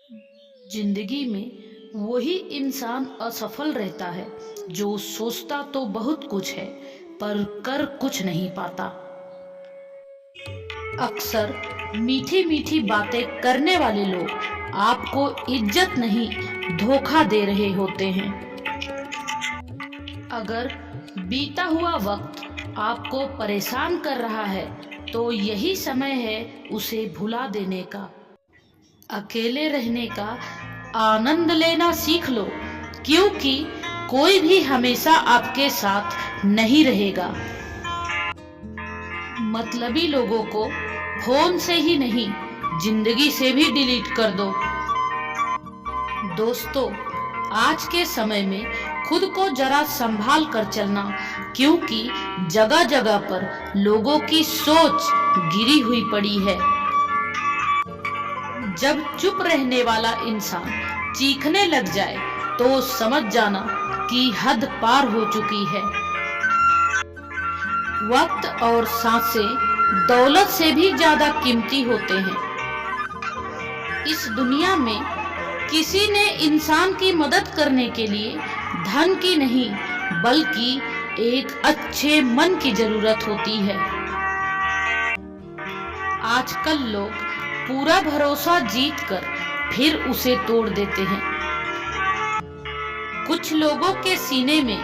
जिंदगी में वही इंसान असफल रहता है जो सोचता तो बहुत कुछ है पर कर कुछ नहीं पाता। अक्सर मीठी मीठी बातें करने वाले लोग आपको इज्जत नहीं धोखा दे रहे होते हैं। अगर बीता हुआ वक्त आपको परेशान कर रहा है तो यही समय है उसे भुला देने का। अकेले रहने का आनंद लेना सीख लो, क्योंकि कोई भी हमेशा आपके साथ नहीं रहेगा। मतलबी लोगों को फोन से ही नहीं, जिंदगी से भी डिलीट कर दो। दोस्तों, आज के समय में खुद को जरा संभाल कर चलना, क्योंकि जगह जगह पर लोगों की सोच गिरी हुई पड़ी है। जब चुप रहने वाला इंसान चीखने लग जाए तो समझ जाना कि हद पार हो चुकी है। वक्त और सांसें दौलत से भी ज्यादा कीमती होते हैं। इस दुनिया में किसी ने इंसान की मदद करने के लिए धन की नहीं, बल्कि एक अच्छे मन की जरूरत होती है। आजकल लोग पूरा भरोसा जीतकर फिर उसे तोड़ देते हैं। कुछ लोगों के सीने में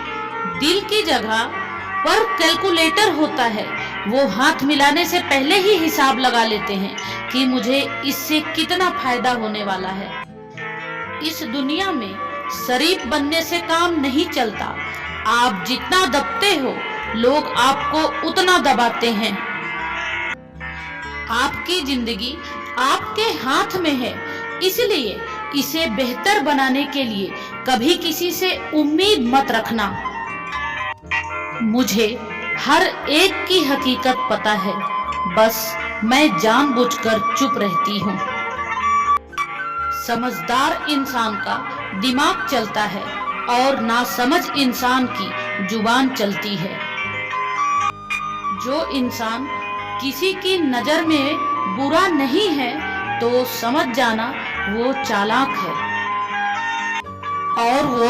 दिल की जगह पर कैलकुलेटर होता है। वो हाथ मिलाने से पहले ही हिसाब लगा लेते हैं कि मुझे इससे कितना फायदा होने वाला है। इस दुनिया में शरीफ बनने से काम नहीं चलता। आप जितना दबते हो, लोग आपको उतना दबाते हैं। आपकी जिंदगी आपके हाथ में है, इसलिए इसे बेहतर बनाने के लिए कभी किसी से उम्मीद मत रखना। मुझे हर एक की हकीकत पता है, बस मैं जानबूझकर चुप रहती हूँ। समझदार इंसान का दिमाग चलता है और नासमझ इंसान की जुबान चलती है। जो इंसान किसी की नजर में बुरा नहीं है तो समझ जाना वो चालाक है, और वो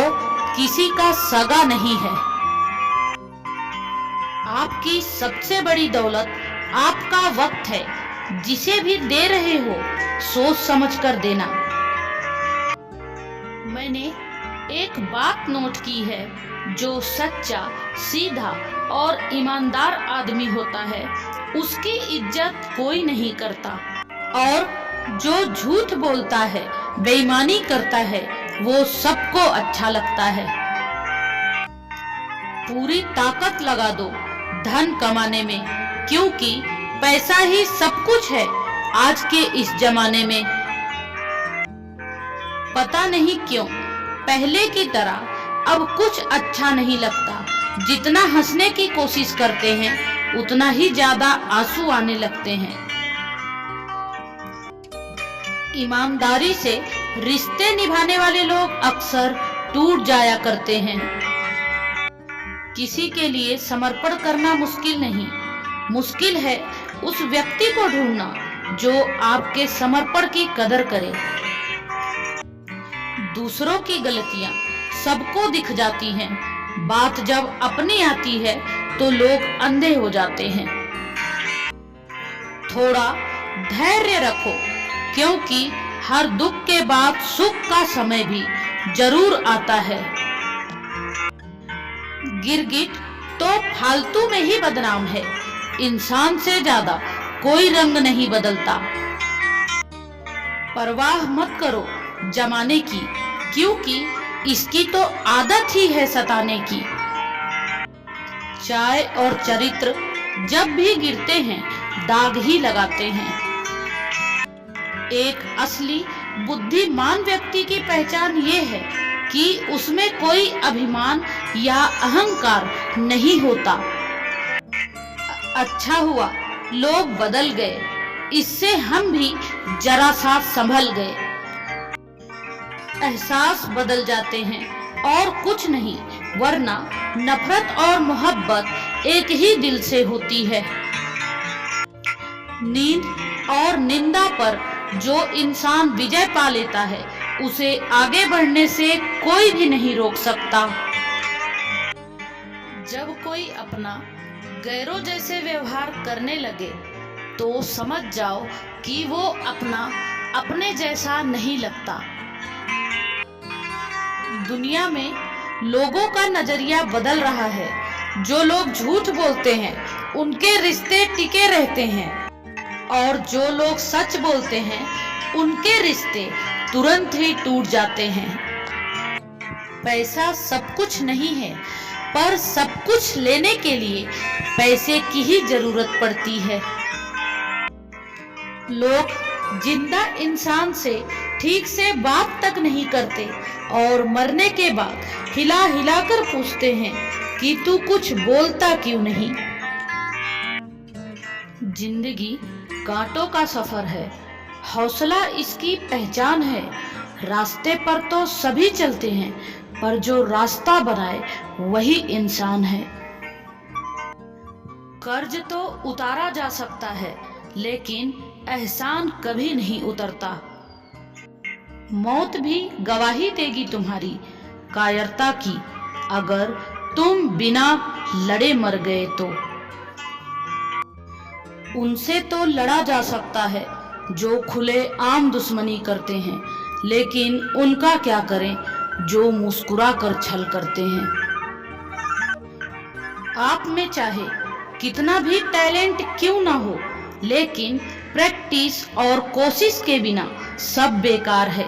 किसी का सगा नहीं है। आपकी सबसे बड़ी दौलत आपका वक्त है। जिसे भी दे रहे हो, सोच समझ कर देना। मैंने एक बात नोट की है, जो सच्चा, सीधा और ईमानदार आदमी होता है, उसकी इज्जत कोई नहीं करता, और जो झूठ बोलता है, बेईमानी करता है, वो सबको अच्छा लगता है। पूरी ताकत लगा दो धन कमाने में, क्योंकि पैसा ही सब कुछ है आज के इस जमाने में। पता नहीं क्यों पहले की तरह अब कुछ अच्छा नहीं लगता। जितना हंसने की कोशिश करते हैं, उतना ही ज्यादा आंसू आने लगते हैं। ईमानदारी से रिश्ते निभाने वाले लोग अक्सर टूट जाया करते हैं। किसी के लिए समर्पण करना मुश्किल नहीं, मुश्किल है उस व्यक्ति को ढूंढना जो आपके समर्पण की कदर करे। दूसरों की गलतियां सबको दिख जाती हैं, बात जब अपनी आती है तो लोग अंधे हो जाते हैं। थोड़ा धैर्य रखो, क्योंकि हर दुख के बाद सुख का समय भी जरूर आता है। गिरगिट तो फालतू में ही बदनाम है, इंसान से ज्यादा कोई रंग नहीं बदलता। परवाह मत करो जमाने की, क्योंकि इसकी तो आदत ही है सताने की। चाय और चरित्र जब भी गिरते हैं, दाग ही लगाते हैं। एक असली बुद्धिमान व्यक्ति की पहचान ये है कि उसमें कोई अभिमान या अहंकार नहीं होता। अच्छा हुआ लोग बदल गए, इससे हम भी जरा सा संभल गए। एहसास बदल जाते हैं और कुछ नहीं, वरना नफरत और मोहब्बत एक ही दिल से होती है। नींद और निंदा पर जो इंसान विजय पा लेता है उसे आगे बढ़ने से कोई भी नहीं रोक सकता। जब कोई अपना गैरों जैसे व्यवहार करने लगे तो समझ जाओ कि वो अपने जैसा नहीं लगता। दुनिया में लोगों का नजरिया बदल रहा है। जो लोग झूठ बोलते हैं उनके रिश्ते टिके रहते हैं और जो लोग सच बोलते हैं उनके रिश्ते तुरंत ही टूट जाते हैं। पैसा सब कुछ नहीं है, पर सब कुछ लेने के लिए पैसे की ही जरूरत पड़ती है। लोग जिंदा इंसान से ठीक से बात तक नहीं करते और मरने के बाद हिला हिला कर पूछते हैं कि तू कुछ बोलता क्यों नहीं। जिंदगी कांटों का सफर है, हौसला इसकी पहचान है। रास्ते पर तो सभी चलते हैं, पर जो रास्ता बनाए वही इंसान है। कर्ज तो उतारा जा सकता है, लेकिन एहसान कभी नहीं उतरता। मौत भी गवाही देगी तुम्हारी कायरता की, अगर तुम बिना लड़े मर गए तो। उनसे तो लड़ा जा सकता है जो खुले आम दुश्मनी करते हैं, लेकिन उनका क्या करें जो मुस्कुरा कर छल करते हैं। आप में चाहे कितना भी टैलेंट क्यों ना हो, लेकिन प्रैक्टिस और कोशिश के बिना सब बेकार है।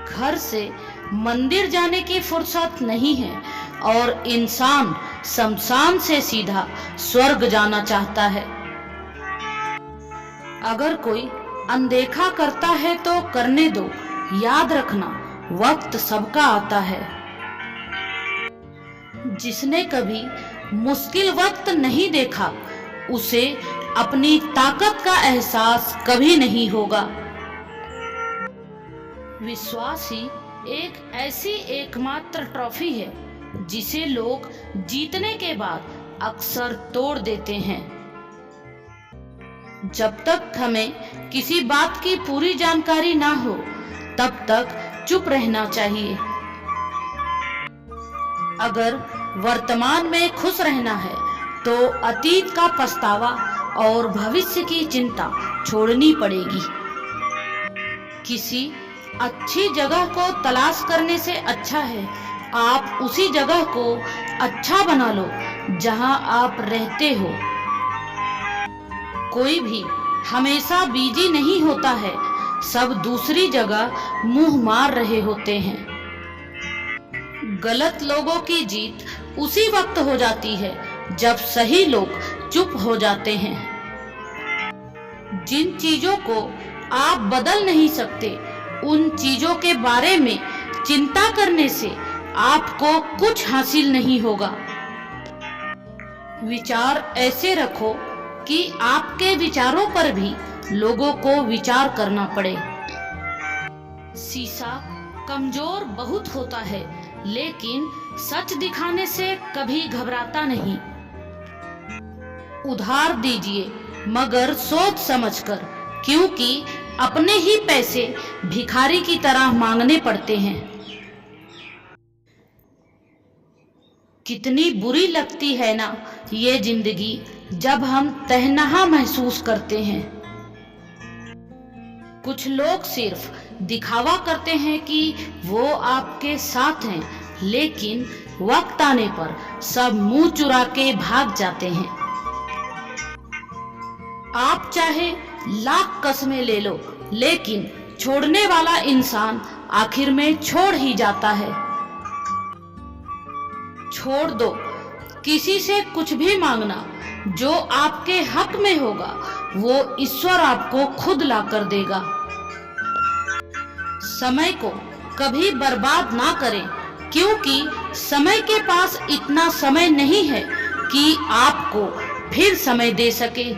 घर से मंदिर जाने की फुर्सत नहीं है और इंसान शमशान से सीधा स्वर्ग जाना चाहता है। अगर कोई अनदेखा करता है तो करने दो, याद रखना वक्त सबका आता है। जिसने कभी मुश्किल वक्त नहीं देखा उसे अपनी ताकत का एहसास कभी नहीं होगा। विश्वास ही एक ऐसी एकमात्र ट्रॉफी है जिसे लोग जीतने के बाद अक्सर तोड़ देते हैं। जब तक हमें किसी बात की पूरी जानकारी ना हो तब तक चुप रहना चाहिए। अगर वर्तमान में खुश रहना है तो अतीत का पछतावा और भविष्य की चिंता छोड़नी पड़ेगी। किसी अच्छी जगह को तलाश करने से अच्छा है आप उसी जगह को अच्छा बना लो जहां आप रहते हो। कोई भी हमेशा बिजी नहीं होता है, सब दूसरी जगह मुंह मार रहे होते हैं। गलत लोगों की जीत उसी वक्त हो जाती है जब सही लोग चुप हो जाते हैं। जिन चीजों को आप बदल नहीं सकते उन चीजों के बारे में चिंता करने से आपको कुछ हासिल नहीं होगा। विचार ऐसे रखो कि आपके विचारों पर भी लोगों को विचार करना पड़े। शीशा कमजोर बहुत होता है, लेकिन सच दिखाने से कभी घबराता नहीं। उधार दीजिए मगर सोच समझकर, क्योंकि अपने ही पैसे भिखारी की तरह मांगने पड़ते हैं। कितनी बुरी लगती है ना ये जिंदगी जब हम तन्हा महसूस करते हैं। कुछ लोग सिर्फ दिखावा करते हैं कि वो आपके साथ हैं, लेकिन वक्त आने पर सब मुंह चुरा के भाग जाते हैं। आप चाहे लाख कस्में ले लो, लेकिन छोड़ने वाला इंसान आखिर में छोड़ ही जाता है। छोड़ दो किसी से कुछ भी मांगना, जो आपके हक में होगा वो ईश्वर आपको खुद ला कर देगा। समय को कभी बर्बाद ना करें, क्योंकि समय के पास इतना समय नहीं है कि आपको फिर समय दे सके।